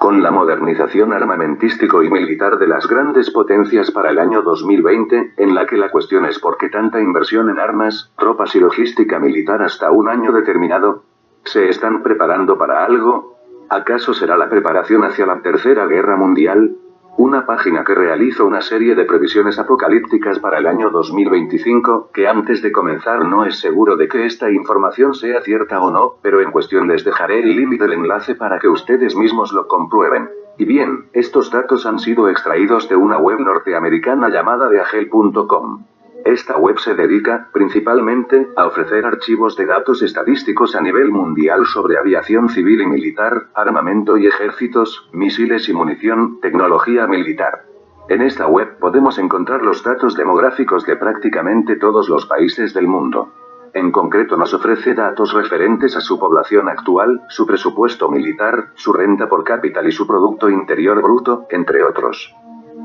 Con la modernización armamentístico y militar de las grandes potencias para el año 2020, en la que la cuestión es por qué tanta inversión en armas, tropas y logística militar hasta un año determinado, ¿se están preparando para algo? ¿Acaso será la preparación hacia la Tercera Guerra Mundial? Una página que realiza una serie de previsiones apocalípticas para el año 2025, que antes de comenzar no es seguro de que esta información sea cierta o no, pero en cuestión les dejaré el link del enlace para que ustedes mismos lo comprueben. Y bien, estos datos han sido extraídos de una web norteamericana llamada theagel.com. Esta web se dedica, principalmente, a ofrecer archivos de datos estadísticos a nivel mundial sobre aviación civil y militar, armamento y ejércitos, misiles y munición, tecnología militar. En esta web podemos encontrar los datos demográficos de prácticamente todos los países del mundo. En concreto nos ofrece datos referentes a su población actual, su presupuesto militar, su renta por cápita y su Producto Interior Bruto, entre otros.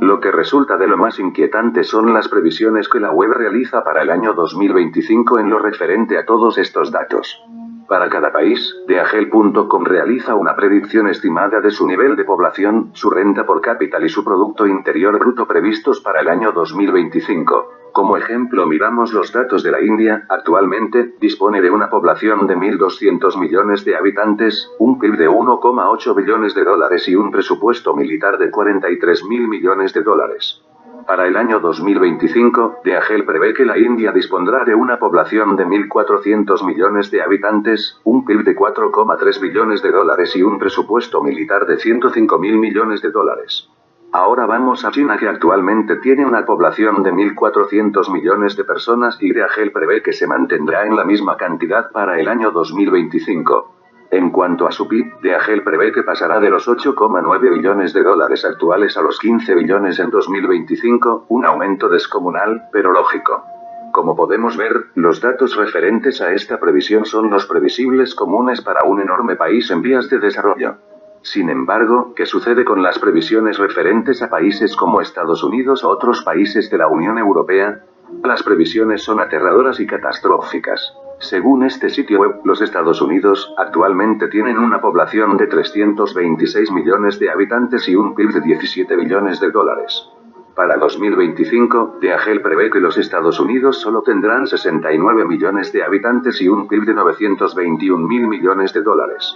Lo que resulta de lo más inquietante son las previsiones que la web realiza para el año 2025 en lo referente a todos estos datos. Para cada país, theagel.com realiza una predicción estimada de su nivel de población, su renta por cápita y su Producto Interior Bruto previstos para el año 2025. Como ejemplo miramos los datos de la India. Actualmente, dispone de una población de 1.200 millones de habitantes, un PIB de 1,8 billones de dólares y un presupuesto militar de 43.000 millones de dólares. Para el año 2025, theagel prevé que la India dispondrá de una población de 1.400 millones de habitantes, un PIB de 4,3 billones de dólares y un presupuesto militar de 105.000 millones de dólares. Ahora vamos a China, que actualmente tiene una población de 1.400 millones de personas y theagel prevé que se mantendrá en la misma cantidad para el año 2025. En cuanto a su PIB, theagel prevé que pasará de los 8,9 billones de dólares actuales a los 15 billones en 2025, un aumento descomunal, pero lógico. Como podemos ver, los datos referentes a esta previsión son los previsibles comunes para un enorme país en vías de desarrollo. Sin embargo, ¿qué sucede con las previsiones referentes a países como Estados Unidos o otros países de la Unión Europea? Las previsiones son aterradoras y catastróficas. Según este sitio web, los Estados Unidos actualmente tienen una población de 326 millones de habitantes y un PIB de 17 billones de dólares. Para 2025, theagel prevé que los Estados Unidos solo tendrán 69 millones de habitantes y un PIB de 921.000 millones de dólares.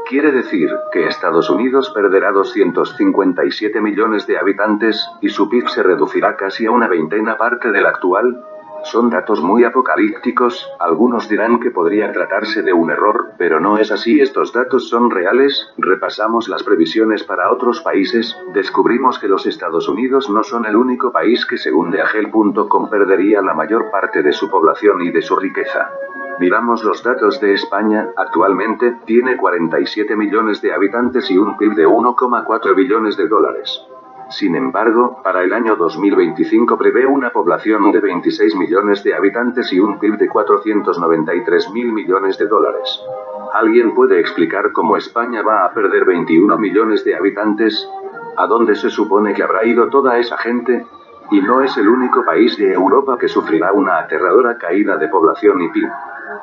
Quiere decir que Estados Unidos perderá 257 millones de habitantes, y su PIB se reducirá casi a una veintena parte del actual. Son datos muy apocalípticos. Algunos dirán que podría tratarse de un error, pero no es así, estos datos son reales. Repasamos las previsiones para otros países, descubrimos que los Estados Unidos no son el único país que según theagel.com perdería la mayor parte de su población y de su riqueza. Miramos los datos de España. Actualmente, tiene 47 millones de habitantes y un PIB de 1,4 billones de dólares. Sin embargo, para el año 2025 prevé una población de 26 millones de habitantes y un PIB de 493.000 millones de dólares. ¿Alguien puede explicar cómo España va a perder 21 millones de habitantes? ¿A dónde se supone que habrá ido toda esa gente? Y no es el único país de Europa que sufrirá una aterradora caída de población y PIB.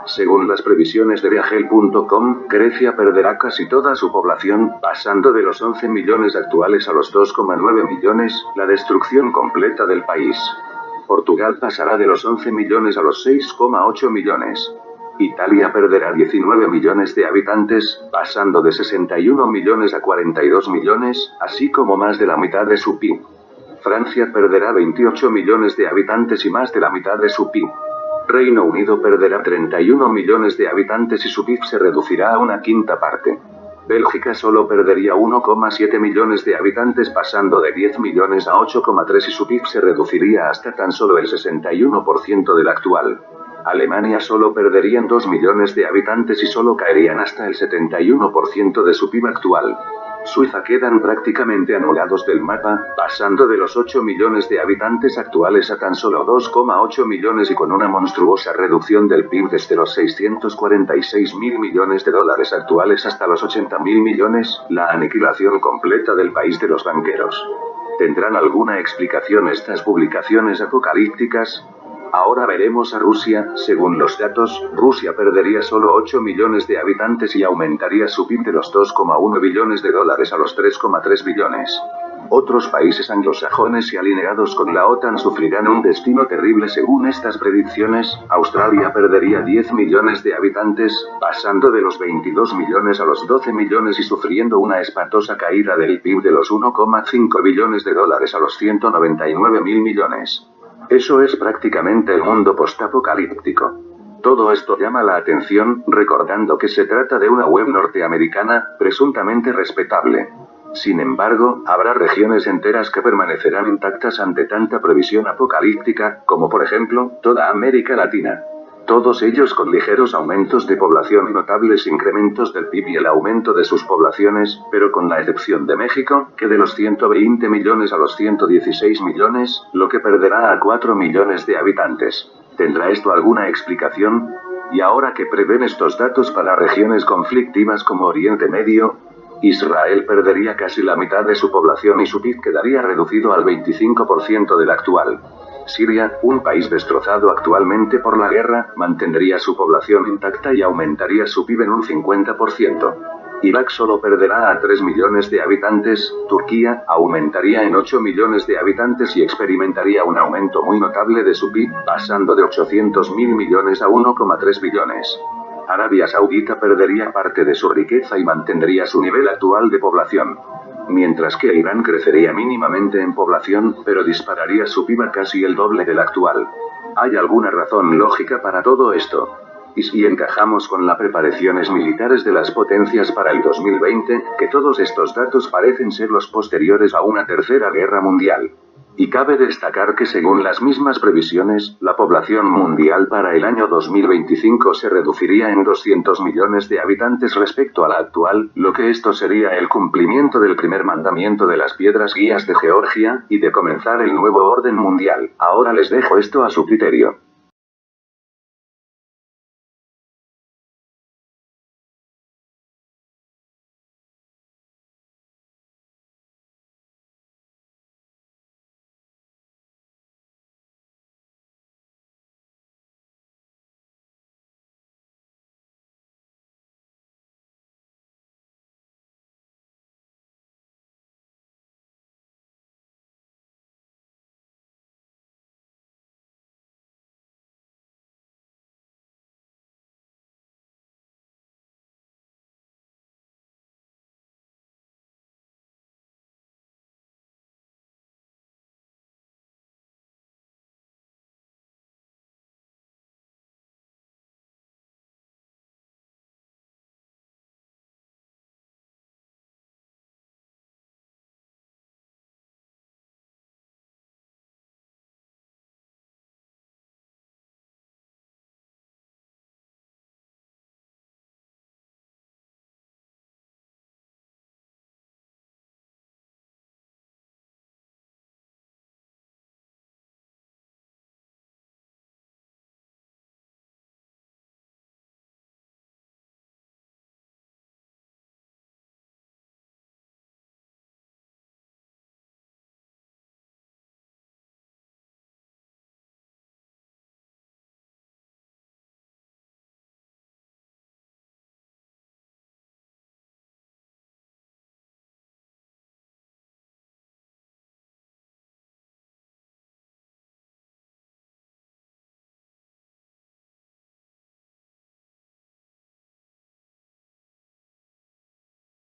Según las previsiones de theagel.com, Grecia perderá casi toda su población, pasando de los 11 millones actuales a los 2,9 millones, la destrucción completa del país. Portugal pasará de los 11 millones a los 6,8 millones. Italia perderá 19 millones de habitantes, pasando de 61 millones a 42 millones, así como más de la mitad de su PIB. Francia perderá 28 millones de habitantes y más de la mitad de su PIB. Reino Unido perderá 31 millones de habitantes y su PIB se reducirá a una quinta parte. Bélgica solo perdería 1,7 millones de habitantes, pasando de 10 millones a 8,3 y su PIB se reduciría hasta tan solo el 61% del actual. Alemania solo perderían 2 millones de habitantes y solo caerían hasta el 71% de su PIB actual. Suiza quedan prácticamente anulados del mapa, pasando de los 8 millones de habitantes actuales a tan solo 2,8 millones y con una monstruosa reducción del PIB desde los 646.000 millones de dólares actuales hasta los 80.000 millones, la aniquilación completa del país de los banqueros. ¿Tendrán alguna explicación estas publicaciones apocalípticas? Ahora veremos a Rusia. Según los datos, Rusia perdería solo 8 millones de habitantes y aumentaría su PIB de los 2,1 billones de dólares a los 3,3 billones. Otros países anglosajones y alineados con la OTAN sufrirán un destino terrible según estas predicciones. Australia perdería 10 millones de habitantes, pasando de los 22 millones a los 12 millones y sufriendo una espantosa caída del PIB de los 1,5 billones de dólares a los 199 mil millones. Eso es prácticamente el mundo postapocalíptico. Todo esto llama la atención, recordando que se trata de una web norteamericana, presuntamente respetable. Sin embargo, habrá regiones enteras que permanecerán intactas ante tanta previsión apocalíptica, como por ejemplo, toda América Latina. Todos ellos con ligeros aumentos de población y notables incrementos del PIB y el aumento de sus poblaciones, pero con la excepción de México, que de los 120 millones a los 116 millones, lo que perderá a 4 millones de habitantes. ¿Tendrá esto alguna explicación? Y ahora que prevén estos datos para regiones conflictivas como Oriente Medio, Israel perdería casi la mitad de su población y su PIB quedaría reducido al 25% del actual. Siria, un país destrozado actualmente por la guerra, mantendría su población intacta y aumentaría su PIB en un 50%. Irak solo perderá a 3 millones de habitantes, Turquía aumentaría en 8 millones de habitantes y experimentaría un aumento muy notable de su PIB, pasando de 800.000 millones a 1,3 billones. Arabia Saudita perdería parte de su riqueza y mantendría su nivel actual de población. Mientras que Irán crecería mínimamente en población, pero dispararía su PIB a casi el doble del actual. ¿Hay alguna razón lógica para todo esto? Y si encajamos con las preparaciones militares de las potencias para el 2020, que todos estos datos parecen ser los posteriores a una tercera guerra mundial. Y cabe destacar que según las mismas previsiones, la población mundial para el año 2025 se reduciría en 200 millones de habitantes respecto a la actual, lo que esto sería el cumplimiento del primer mandamiento de las piedras guías de Georgia, y de comenzar el nuevo orden mundial. Ahora les dejo esto a su criterio.